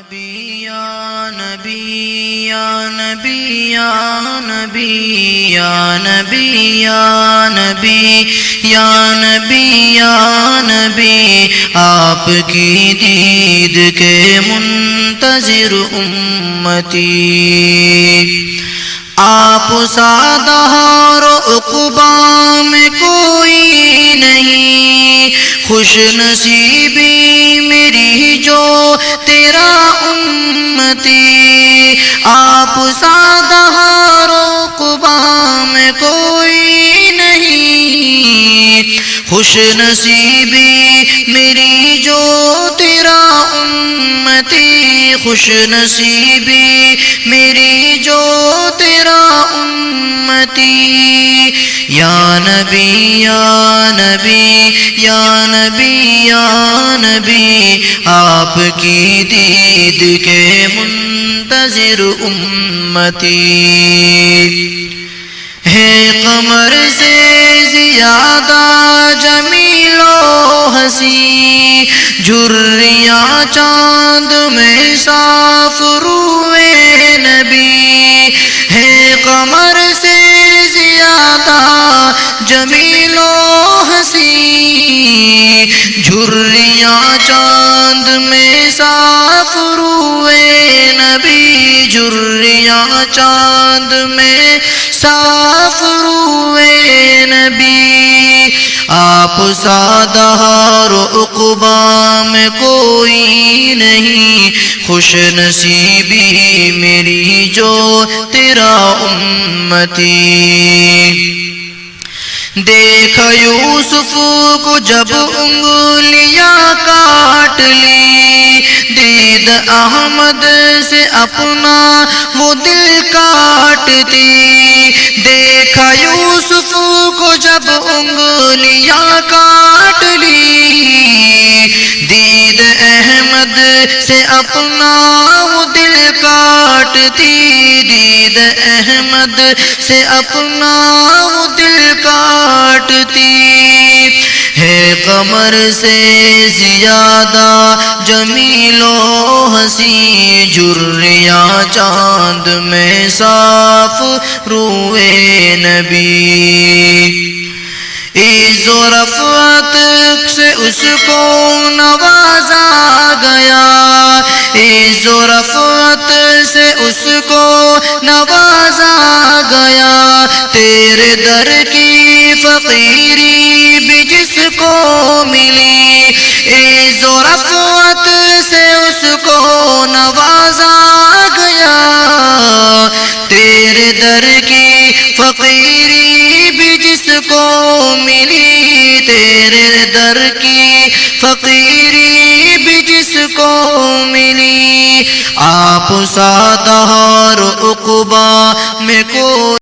نبی یا نبی یا نبی یا نبی یا نبی یا نبی یا نبی یا نبی آپ کی دید کے منتظر امتی آپ سادہ عقبا میں کوئی نہیں خوش نصیبی میری جو تیرا امتی آپ سادہ عقبا میں کوئی نہیں خوش نصیبی میری جو تیرا امتی خوش نصیبی میری جو تیرا امتی یا نبی یا نبی یا نبی یا نبی آپ کی دید کے منتظر امتی ہے قمر سے زیادہ جمیل و حسین جھریاں چاند میں صاف روئے نبی ہے قمر سے زیادہ جمیل و حسین جھریاں چاند میں صاف روئے نبی جھریاں چاند میں صاف روئے نبی آپ سادہ عقبا میں کوئی نہیں خوش نصیبی میری جو تیرا امتی دیکھ یوسف کو جب انگلیاں کاٹ لی دید احمد سے اپنا وہ دل کاٹتی دیکھا یوسف کو جب انگلیاں کاٹ لی دید احمد سے اپنا وہ دل کاٹتی دید احمد سے اپنا وہ دل کاٹتی ہے قمر سے زیادہ جمیل و حسین جھریاں چاند میں صاف روئے نبی عز و رفعت سے اس کو نوازا گیا عز و رفعت سے اس کو نوازا گیا تیرے در کی فقیری بھی جس کو ملی عز و رفعت سے اس کو نوازا گیا تیرے در کی فقیری بھی جس کو ملی تیرے در کی فقیری بھی جس کو ملی آپ سادہ عقبا میں کوئی